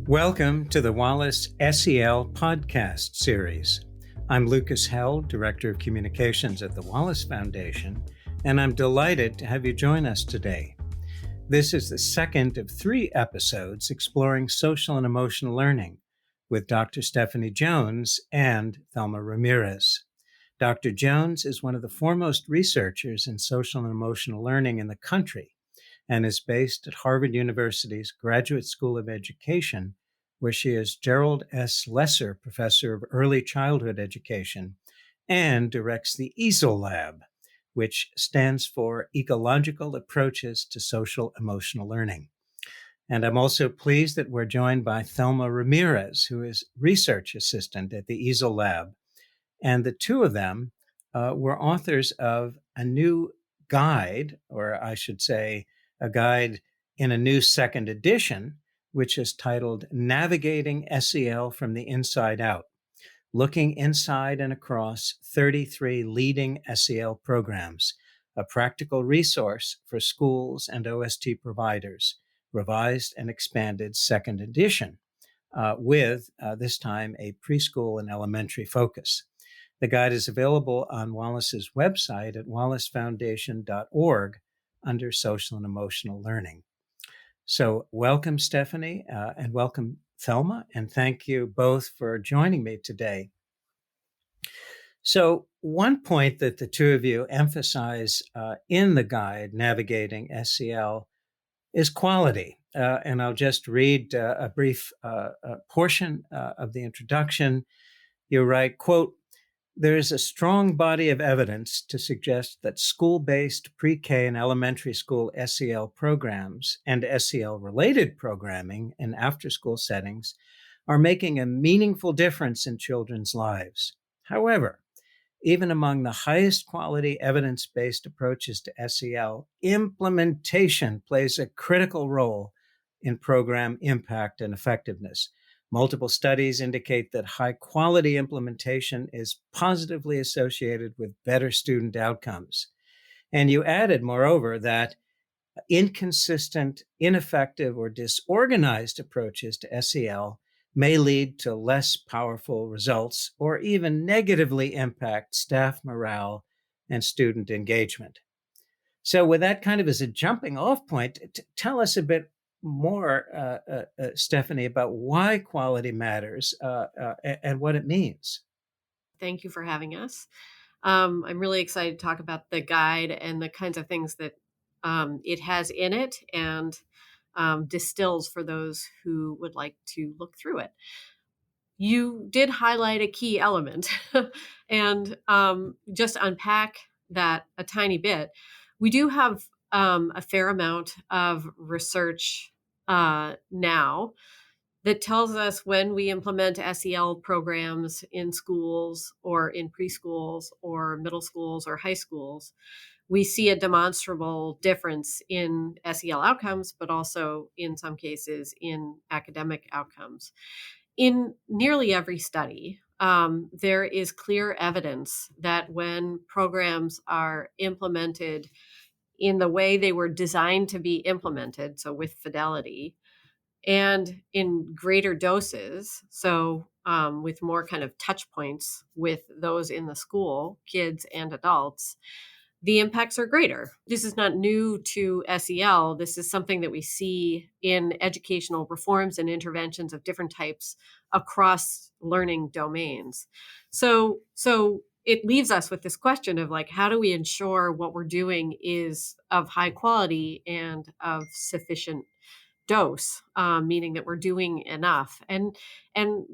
Welcome to the Wallace SEL Podcast series. I'm Lucas Hell, Director of Communications at the Wallace Foundation, and I'm delighted to have you join us today. This is the second of 3 episodes exploring social and emotional learning with Dr. Stephanie Jones and Thelma Ramirez. Dr. Jones is one of the foremost researchers in social and emotional learning in the country and is based at Harvard University's Graduate School of Education, where she is Gerald S. Lesser Professor of Early Childhood Education and directs the EASEL Lab, which stands for Ecological Approaches to Social Emotional Learning. And I'm also pleased that we're joined by Thelma Ramirez, who is Research Assistant at the EASEL Lab. And the two of them were authors of a new guide, or I should say, a guide in a new second edition, which is titled Navigating SEL from the Inside Out, Looking Inside and Across 33 Leading SEL Programs, a practical resource for schools and OST providers, revised and expanded second edition, with this time a preschool and elementary focus. The guide is available on Wallace's website at wallacefoundation.org under Social and Emotional Learning. So welcome, Stephanie, and welcome, Thelma, and thank you both for joining me today. So one point that the two of you emphasize in the guide, Navigating SEL, is quality. And I'll just read a brief portion of the introduction. You write, quote, "There is a strong body of evidence to suggest that school-based pre-K and elementary school SEL programs and SEL-related programming in after-school settings are making a meaningful difference in children's lives. However, even among the highest quality evidence-based approaches to SEL, implementation plays a critical role in program impact and effectiveness. Multiple studies indicate that high-quality implementation is positively associated with better student outcomes." And you added, moreover, that inconsistent, ineffective, or disorganized approaches to SEL may lead to less powerful results or even negatively impact staff morale and student engagement. So with that kind of as a jumping off point, tell us a bit more, Stephanie, about why quality matters and what it means. Thank you for having us. I'm really excited to talk about the guide and the kinds of things that it has in it and distills for those who would like to look through it. You did highlight a key element and just unpack that a tiny bit. We do have a fair amount of research now that tells us when we implement SEL programs in schools or in preschools or middle schools or high schools, we see a demonstrable difference in SEL outcomes, but also in some cases in academic outcomes. In nearly every study, there is clear evidence that when programs are implemented in the way they were designed to be implemented, so with fidelity, and in greater doses, so with more kind of touch points with those in the school, kids and adults, the impacts are greater. This is not new to SEL. This is something that we see in educational reforms and interventions of different types across learning domains. So it leaves us with this question of like, how do we ensure what we're doing is of high quality and of sufficient dose, meaning that we're doing enough. And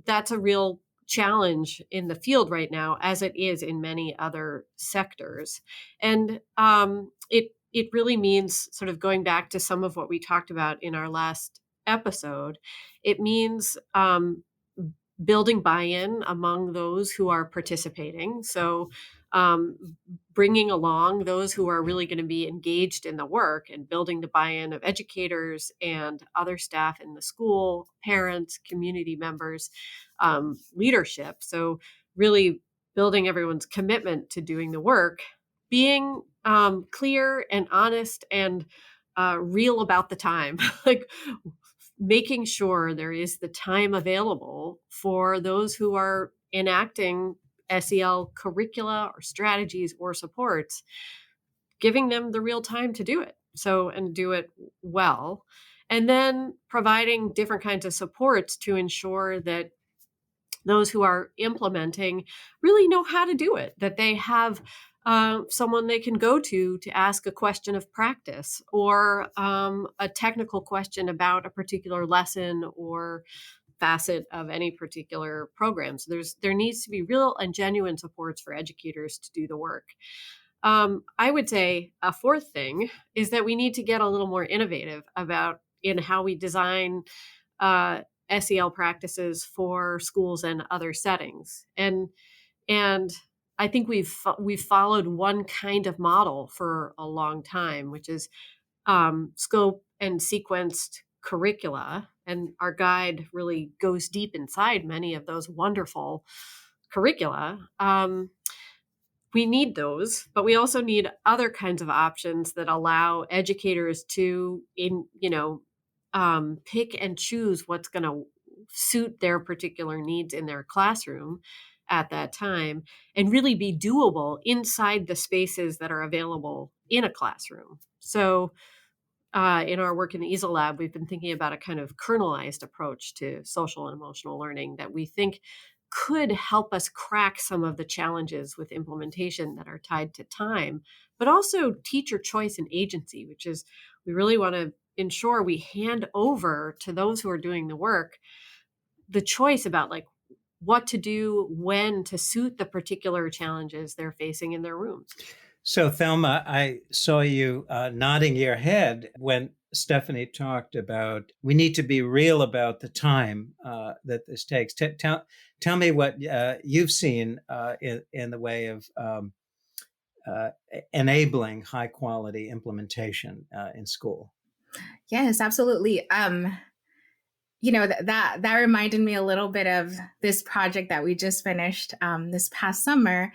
that's a real challenge in the field right now, as it is in many other sectors. And it really means sort of going back to some of what we talked about in our last episode. It means building buy-in among those who are participating. So bringing along those who are really going to be engaged in the work and building the buy-in of educators and other staff in the school, parents, community members, leadership. So really building everyone's commitment to doing the work, being clear and honest and real about the time. Like making sure there is the time available for those who are enacting SEL curricula or strategies or supports, giving them the real time to do it. So, and do it well. And then providing different kinds of supports to ensure that those who are implementing really know how to do it, that they have someone they can go to ask a question of practice or a technical question about a particular lesson or facet of any particular program. So there needs to be real and genuine supports for educators to do the work. I would say a fourth thing is that we need to get a little more innovative about in how we design SEL practices for schools and other settings. And I think we've followed one kind of model for a long time, which is scope and sequenced curricula. And our guide really goes deep inside many of those wonderful curricula. We need those, but we also need other kinds of options that allow educators to, pick and choose what's going to suit their particular needs in their classroom at that time and really be doable inside the spaces that are available in a classroom. So, in our work in the EASEL Lab, we've been thinking about a kind of kernelized approach to social and emotional learning that we think could help us crack some of the challenges with implementation that are tied to time, but also teacher choice and agency, which is we really want to ensure we hand over to those who are doing the work the choice about like what to do when to suit the particular challenges they're facing in their rooms. So, Thelma, I saw you nodding your head when Stephanie talked about we need to be real about the time that this takes. Tell me what you've seen in the way of enabling high quality implementation in school. Yes, absolutely. That reminded me a little bit of this project that we just finished this past summer,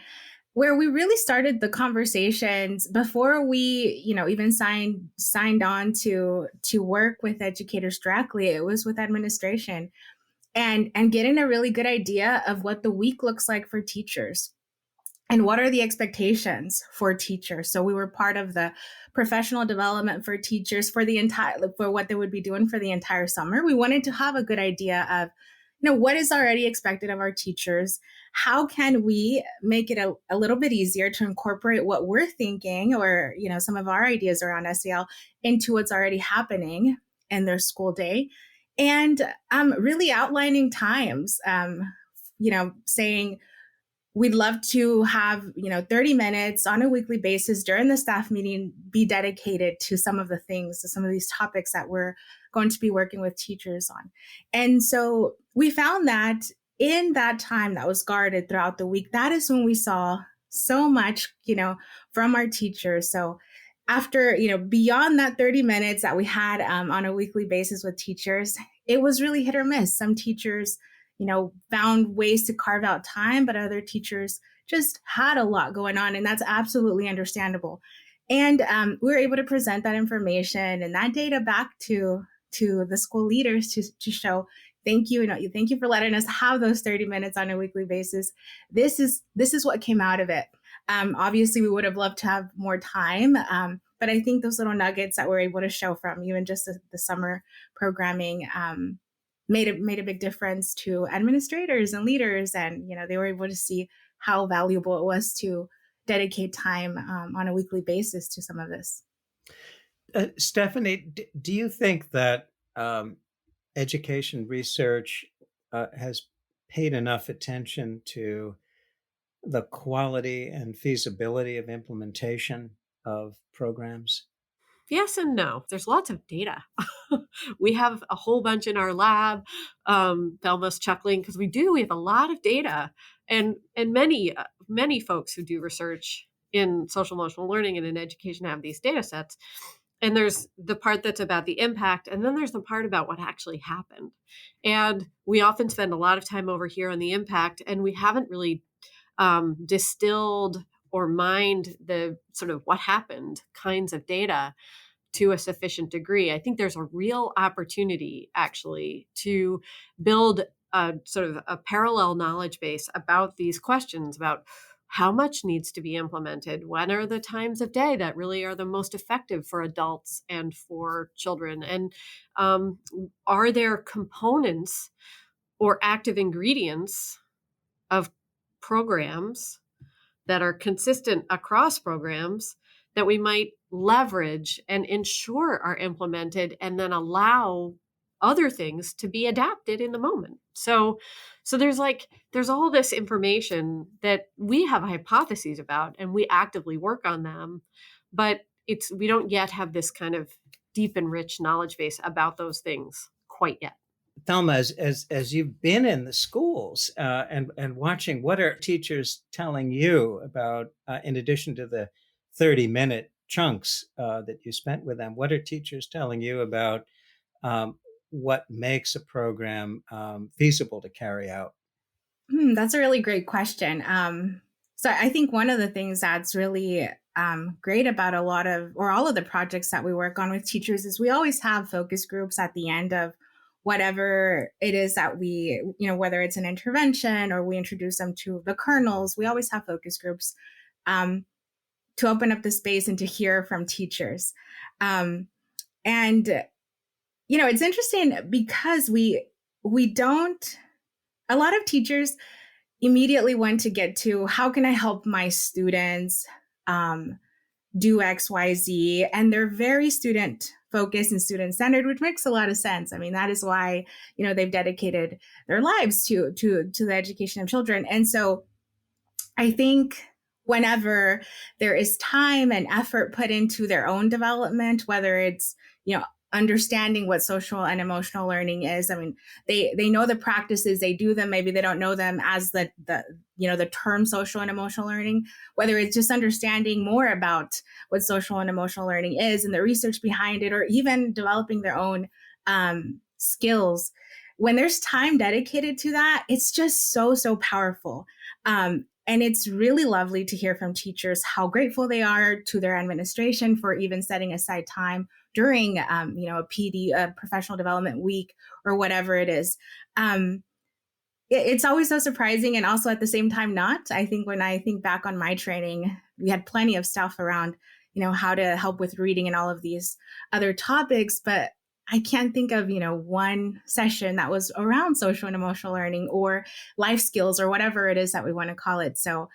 where we really started the conversations before we, even signed on to work with educators directly. It was with administration and getting a really good idea of what the week looks like for teachers. And what are the expectations for teachers? So we were part of the professional development for teachers for what they would be doing for the entire summer. We wanted to have a good idea of, what is already expected of our teachers? How can we make it a little bit easier to incorporate what we're thinking or, some of our ideas around SEL into what's already happening in their school day? And really outlining times, saying, we'd love to have, 30 minutes on a weekly basis during the staff meeting be dedicated to some of these topics that we're going to be working with teachers on. And so we found that in that time that was guarded throughout the week, that is when we saw so much, from our teachers. So after, beyond that 30 minutes that we had on a weekly basis with teachers, it was really hit or miss. Some teachers found ways to carve out time, but other teachers just had a lot going on, and that's absolutely understandable. And we were able to present that information and that data back to the school leaders to show, thank you for letting us have those 30 minutes on a weekly basis. This is what came out of it. Obviously, we would have loved to have more time, but I think those little nuggets that we're able to show from even just the summer programming made a big difference to administrators and leaders. And, they were able to see how valuable it was to dedicate time on a weekly basis to some of this. Stephanie, do you think that education research has paid enough attention to the quality and feasibility of implementation of programs? Yes and no. There's lots of data. We have a whole bunch in our lab. Thelma's chuckling because we have a lot of data, and many folks who do research in social emotional learning and in education have these data sets. And there's the part that's about the impact, and then there's the part about what actually happened. And we often spend a lot of time over here on the impact, and we haven't really distilled or mined the sort of what happened kinds of data to a sufficient degree. I think there's a real opportunity actually to build a sort of a parallel knowledge base about these questions, about how much needs to be implemented, when are the times of day that really are the most effective for adults and for children, and are there components or active ingredients of programs that are consistent across programs that we might leverage and ensure are implemented, and then allow other things to be adapted in the moment. So there's all this information that we have hypotheses about and we actively work on them, but we don't yet have this kind of deep and rich knowledge base about those things quite yet. Thelma, as you've been in the schools and watching, what are teachers telling you about, in addition to the 30-minute chunks that you spent with them, what are teachers telling you about what makes a program feasible to carry out? That's a really great question. So I think one of the things that's really great about all of the projects that we work on with teachers is we always have focus groups at the end of whatever it is that we, whether it's an intervention or we introduce them to the kernels, we always have focus groups to open up the space and to hear from teachers. And, it's interesting because we don't, a lot of teachers immediately want to get to how can I help my students do X, Y, Z, and they're very student focused and student centered, which makes a lot of sense. I mean, that is why they've dedicated their lives to the education of children. And so I think whenever there is time and effort put into their own development, whether it's understanding what social and emotional learning is. I mean, they know the practices, they do them. Maybe they don't know them as the term social and emotional learning, whether it's just understanding more about what social and emotional learning is and the research behind it, or even developing their own skills. When there's time dedicated to that, it's just so powerful. And it's really lovely to hear from teachers how grateful they are to their administration for even setting aside time during, a PD, a professional development week, or whatever it is. It's always so surprising, and also at the same time not. I think when I think back on my training, we had plenty of stuff around, how to help with reading and all of these other topics, but I can't think of, one session that was around social and emotional learning or life skills or whatever it is that we want to call it. So,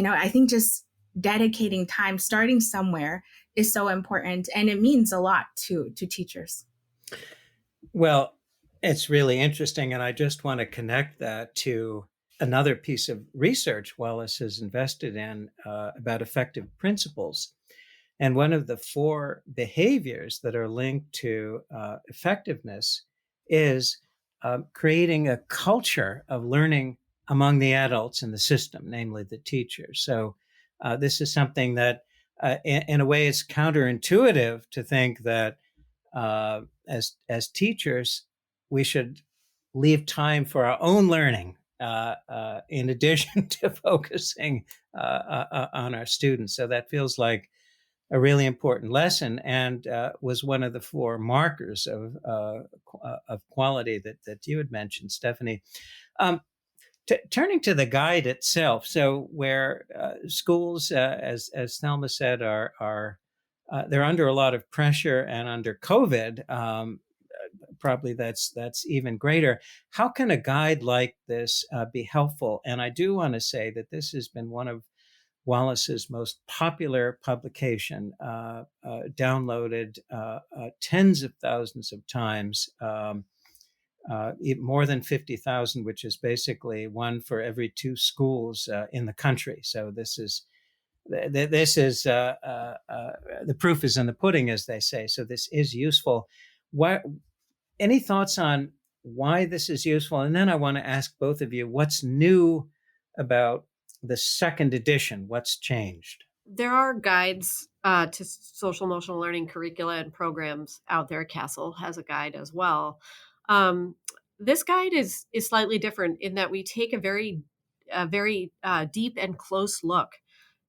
I think just dedicating time, starting somewhere, is so important, and it means a lot to teachers. Well, it's really interesting, and I just want to connect that to another piece of research Wallace has invested in about effective principles. And one of the 4 behaviors that are linked to effectiveness is creating a culture of learning among the adults in the system, namely the teachers. So this is something that, in a way, it's counterintuitive to think that as teachers, we should leave time for our own learning in addition to focusing on our students. So that feels like a really important lesson, and was one of the 4 markers of quality that you had mentioned, Stephanie. Turning to the guide itself, so where schools, as Thelma said, are they're under a lot of pressure, and under COVID, probably that's even greater. How can a guide like this be helpful? And I do want to say that this has been one of Wallace's most popular publication, downloaded tens of thousands of times, more than 50,000, which is basically one for every 2 schools in the country. So this is the proof is in the pudding, as they say. So this is useful. Any thoughts on why this is useful? And then I want to ask both of you, what's new about the second edition? What's changed? There are guides to social emotional learning curricula and programs out there. CASEL has a guide as well. This guide is slightly different in that we take a very deep and close look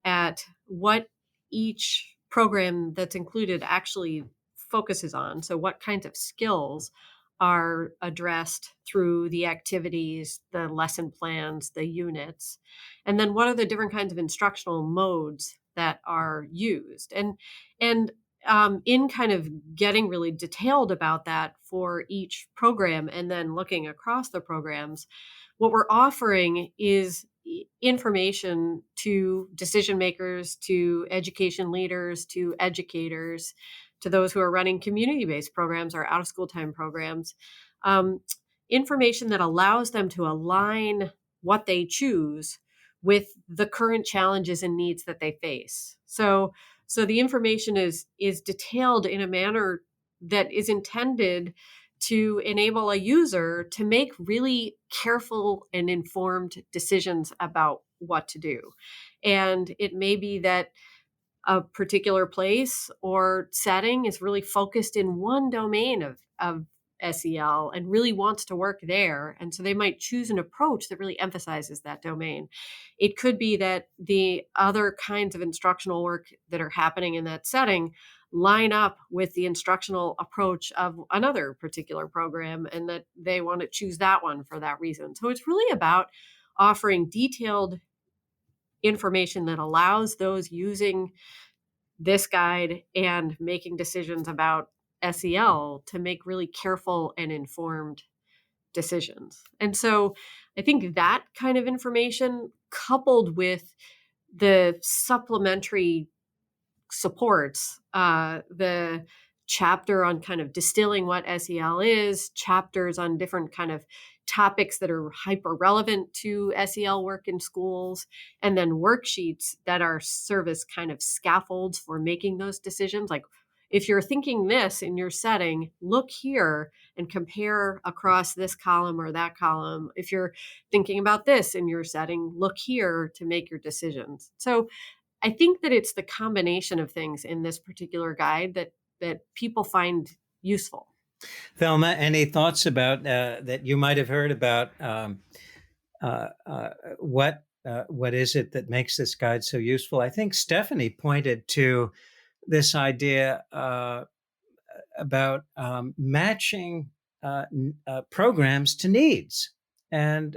at what each program that's included actually focuses on. So what kinds of skills are addressed through the activities, the lesson plans, the units, and then what are the different kinds of instructional modes that are used. And in kind of getting really detailed about that for each program and then looking across the programs, what we're offering is information to decision makers, to education leaders, to educators, to those who are running community-based programs or out-of-school time programs, information that allows them to align what they choose with the current challenges and needs that they face. So the information is detailed in a manner that is intended to enable a user to make really careful and informed decisions about what to do. And it may be that a particular place or setting is really focused in one domain of SEL and really wants to work there. And so they might choose an approach that really emphasizes that domain. It could be that the other kinds of instructional work that are happening in that setting line up with the instructional approach of another particular program and that they want to choose that one for that reason. So it's really about offering detailed information that allows those using this guide and making decisions about SEL to make really careful and informed decisions. And so I think that kind of information coupled with the supplementary supports, the chapter on kind of distilling what SEL is, chapters on different kind of topics that are hyper relevant to SEL work in schools, and then worksheets that are serve as kind of scaffolds for making those decisions. Like if you're thinking this in your setting, look here and compare across this column or that column. If you're thinking about this in your setting, look here to make your decisions. So I think that it's the combination of things in this particular guide that people find useful. Thelma, any thoughts about that you might have heard about what is it that makes this guide so useful? I think Stephanie pointed to this idea about matching programs to needs and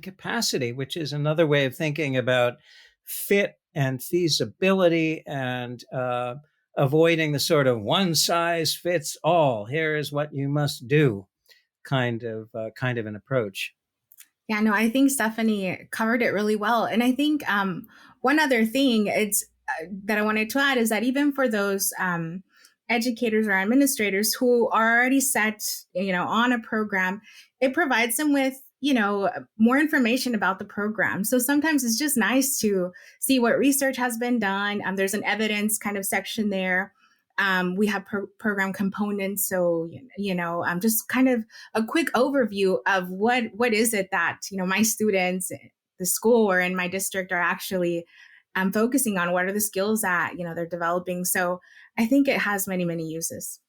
capacity, which is another way of thinking about fit and feasibility and avoiding the sort of one size fits all. Here is what you must do kind of an approach. Yeah, no, I think Stephanie covered it really well. And I think one other thing that I wanted to add is that even for those educators or administrators who are already set, on a program, it provides them with, more information about the program. So sometimes it's just nice to see what research has been done. There's an evidence kind of section there. We have program components. So, just kind of a quick overview of what is it that, my students, the school or in my district are actually focusing on. What are the skills that, they're developing? So I think it has many, many uses.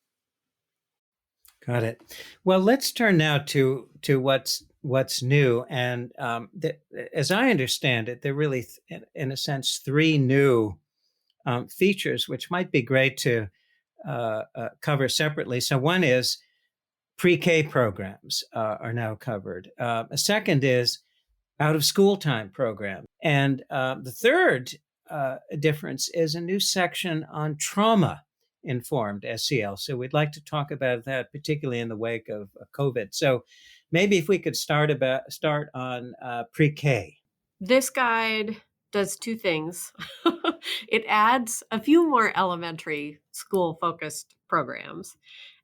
Got it. Well, let's turn now to what's new. And as I understand it, there are really, in a sense, three new features, which might be great to cover separately. So one is pre-K programs are now covered. A second is out-of-school time program. And the third difference is a new section on trauma-informed SEL. So we'd like to talk about that, particularly in the wake of COVID. So maybe if we could start on pre-K. This guide does two things. It adds a few more elementary school-focused programs.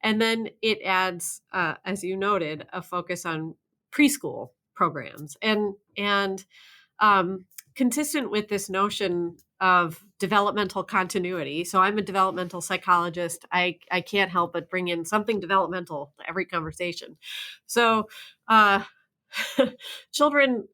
And then it adds, as you noted, a focus on preschool programs. And consistent with this notion of developmental continuity. So I'm a developmental psychologist. I can't help but bring in something developmental to every conversation. So children,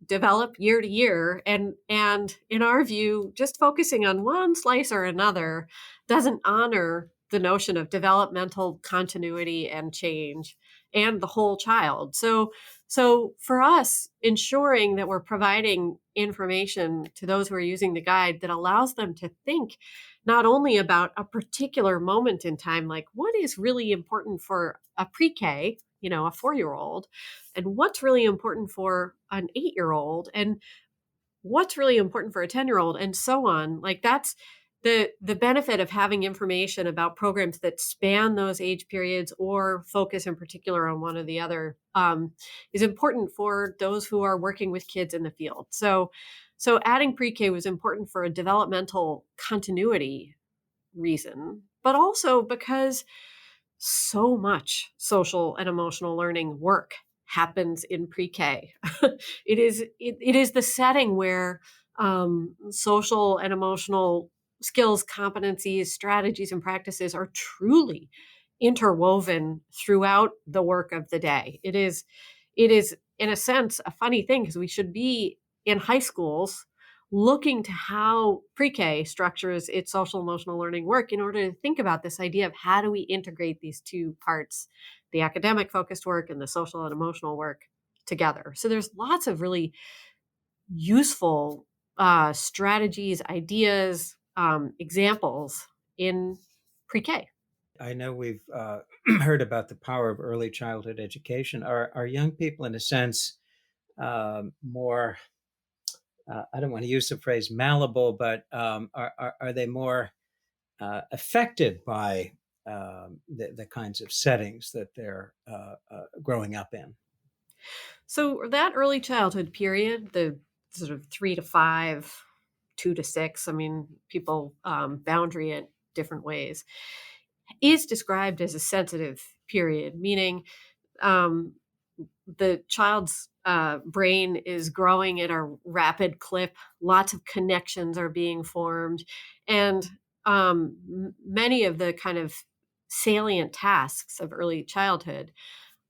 develop year to year. And in our view, just focusing on one slice or another doesn't honor the notion of developmental continuity and change and the whole child. So for us, ensuring that we're providing information to those who are using the guide that allows them to think not only about a particular moment in time, like what is really important for a pre-K, a 4-year-old, and what's really important for an 8-year-old, and what's really important for a 10-year-old, and so on. Like that's the benefit of having information about programs that span those age periods or focus in particular on one or the other is important for those who are working with kids in the field. So adding pre-K was important for a developmental continuity reason, but also because so much social and emotional learning work happens in pre-K. It is the setting where social and emotional skills, competencies, strategies, and practices are truly interwoven throughout the work of the day. It is in a sense a funny thing because we should be in high schools looking to how pre-K structures its social emotional learning work in order to think about this idea of how do we integrate these two parts, the academic focused work and the social and emotional work together. So there's lots of really useful strategies, ideas, examples in pre-K. I know we've heard about the power of early childhood education. Are young people, in a sense, more, I don't want to use the phrase malleable, but are they more affected by the kinds of settings that they're growing up in? So that early childhood period, the sort of 3 to 5, 2 to 6, I mean, people boundary it different ways, is described as a sensitive period, meaning the child's brain is growing at a rapid clip. Lots of connections are being formed. And many of the kind of salient tasks of early childhood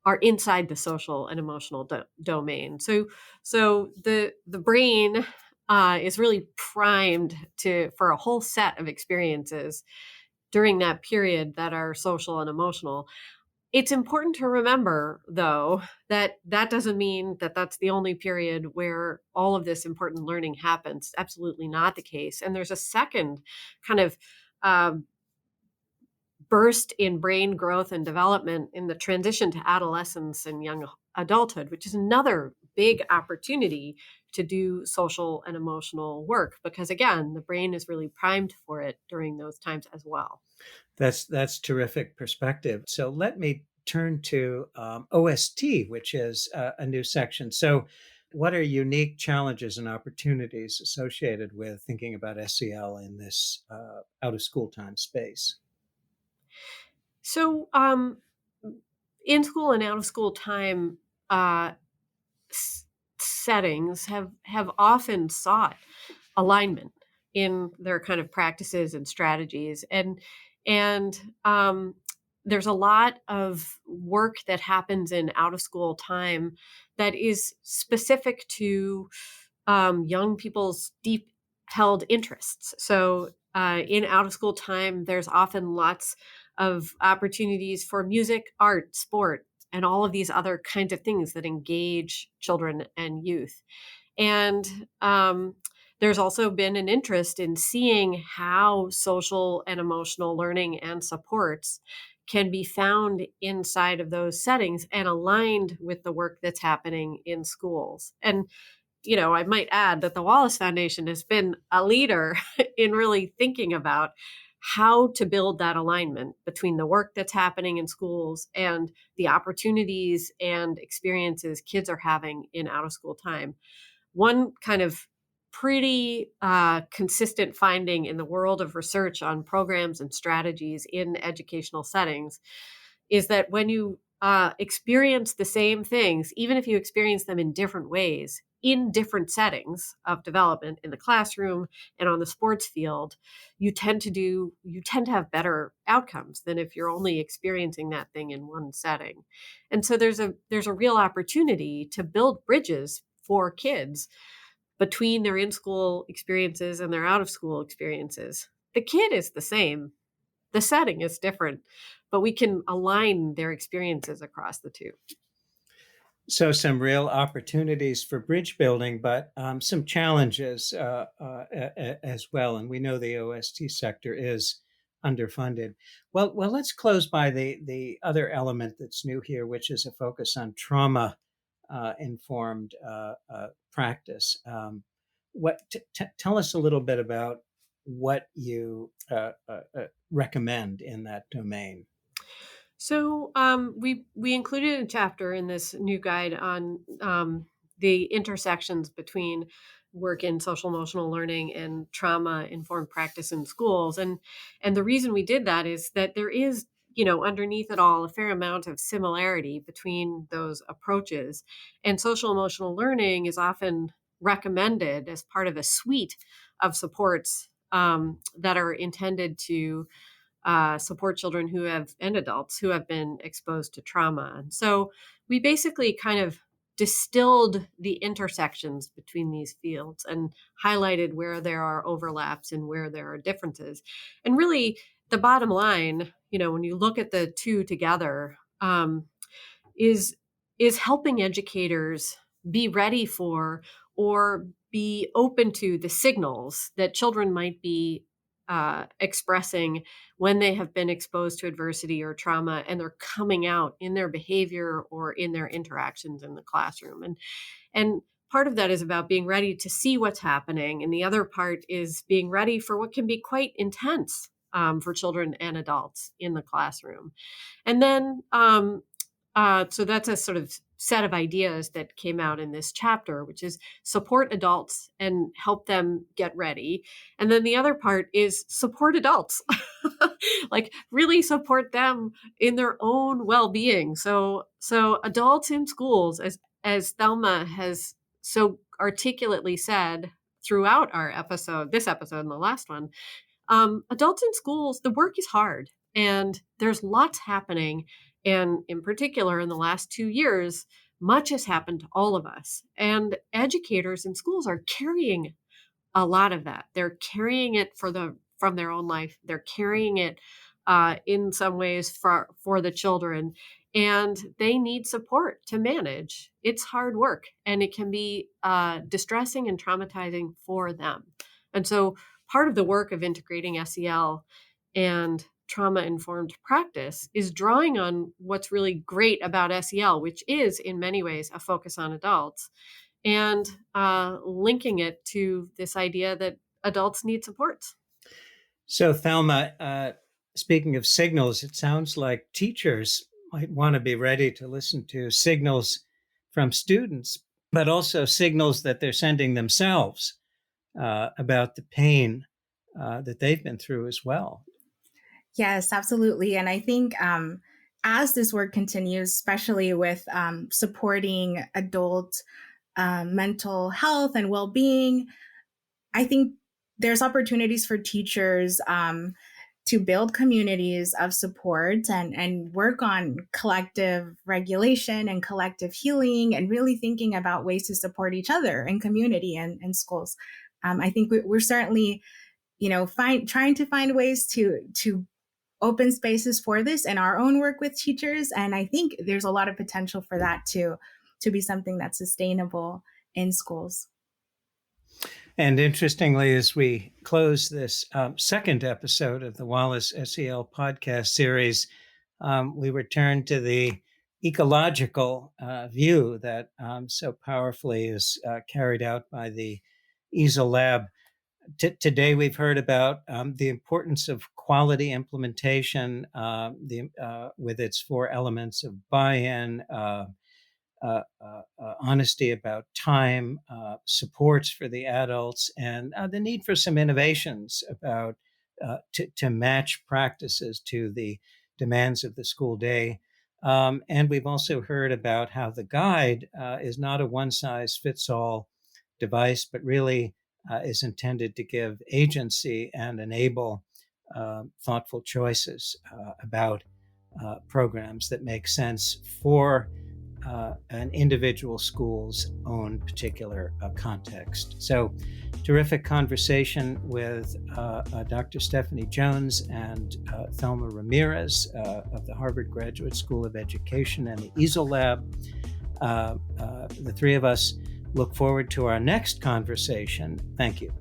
are inside the social and emotional domain. So the brain is really primed for a whole set of experiences during that period that are social and emotional. It's important to remember, though, that doesn't mean that that's the only period where all of this important learning happens. Absolutely not the case. And there's a second kind of burst in brain growth and development in the transition to adolescence and young adulthood, which is another big opportunity to do social and emotional work, because again, the brain is really primed for it during those times as well. That's terrific perspective. So let me turn to OST, which is a new section. So what are unique challenges and opportunities associated with thinking about SEL in this out of school time space? So in school and out of school time settings have often sought alignment in their kind of practices and strategies, and there's a lot of work that happens in out of school time that is specific to young people's deep held interests. So in out of school time, there's often lots of opportunities for music, art, sport, and all of these other kinds of things that engage children and youth. And there's also been an interest in seeing how social and emotional learning and supports can be found inside of those settings and aligned with the work that's happening in schools. And I might add that the Wallace Foundation has been a leader in really thinking about how to build that alignment between the work that's happening in schools and the opportunities and experiences kids are having in out of school time. One kind of pretty consistent finding in the world of research on programs and strategies in educational settings is that when you experience the same things, even if you experience them in different ways, in different settings of development in the classroom and on the sports field, you tend to have better outcomes than if you're only experiencing that thing in one setting. And so there's a real opportunity to build bridges for kids between their in-school experiences and their out-of-school experiences. The kid is the same. the setting is different, but we can align their experiences across the two. So some real opportunities for bridge building, but some challenges as well. And we know the OST sector is underfunded. Well, let's close by the other element that's new here, which is a focus on trauma informed practice. Tell us a little bit about what you recommend in that domain. So we included a chapter in this new guide on the intersections between work in social emotional learning and trauma informed practice in schools, and the reason we did that is that there is, underneath it all, a fair amount of similarity between those approaches, and social emotional learning is often recommended as part of a suite of supports that are intended to support children and adults who have been exposed to trauma. And so we basically kind of distilled the intersections between these fields and highlighted where there are overlaps and where there are differences. And really, the bottom line, when you look at the two together, is helping educators be ready for or be open to the signals that children might be expressing when they have been exposed to adversity or trauma, and they're coming out in their behavior or in their interactions in the classroom. And part of that is about being ready to see what's happening, and the other part is being ready for what can be quite intense for children and adults in the classroom. And then so that's a sort of set of ideas that came out in this chapter, which is support adults and help them get ready. And then the other part is support adults, like really support them in their own well-being. So adults in schools, as Thelma has so articulately said throughout this episode and the last one, adults in schools, the work is hard and there's lots happening. And in particular, in the last 2 years, much has happened to all of us. And educators in schools are carrying a lot of that. They're carrying it from their own life. They're carrying it in some ways for the children. And they need support to manage. It's hard work, and it can be distressing and traumatizing for them. And so part of the work of integrating SEL and trauma-informed practice is drawing on what's really great about SEL, which is in many ways a focus on adults, and linking it to this idea that adults need supports. So Thelma, speaking of signals, it sounds like teachers might want to be ready to listen to signals from students, but also signals that they're sending themselves about the pain that they've been through as well. Yes, absolutely. And I think as this work continues, especially with supporting adult mental health and well-being, I think there's opportunities for teachers to build communities of support and work on collective regulation and collective healing, and really thinking about ways to support each other in community and schools. I think we're certainly, trying to find ways to open spaces for this in our own work with teachers. And I think there's a lot of potential for that to be something that's sustainable in schools. And interestingly, as we close this second episode of the Wallace SEL podcast series, we return to the ecological view that so powerfully is carried out by the EASEL Lab. Today, we've heard about the importance of quality implementation with its 4 elements of buy-in, honesty about time, supports for the adults, and the need for some innovations about to match practices to the demands of the school day. And we've also heard about how the guide is not a one-size-fits-all device, but really is intended to give agency and enable thoughtful choices about programs that make sense for an individual school's own particular context. So, terrific conversation with Dr. Stephanie Jones and Thelma Ramirez of the Harvard Graduate School of Education and the EASEL Lab. The three of us look forward to our next conversation. Thank you.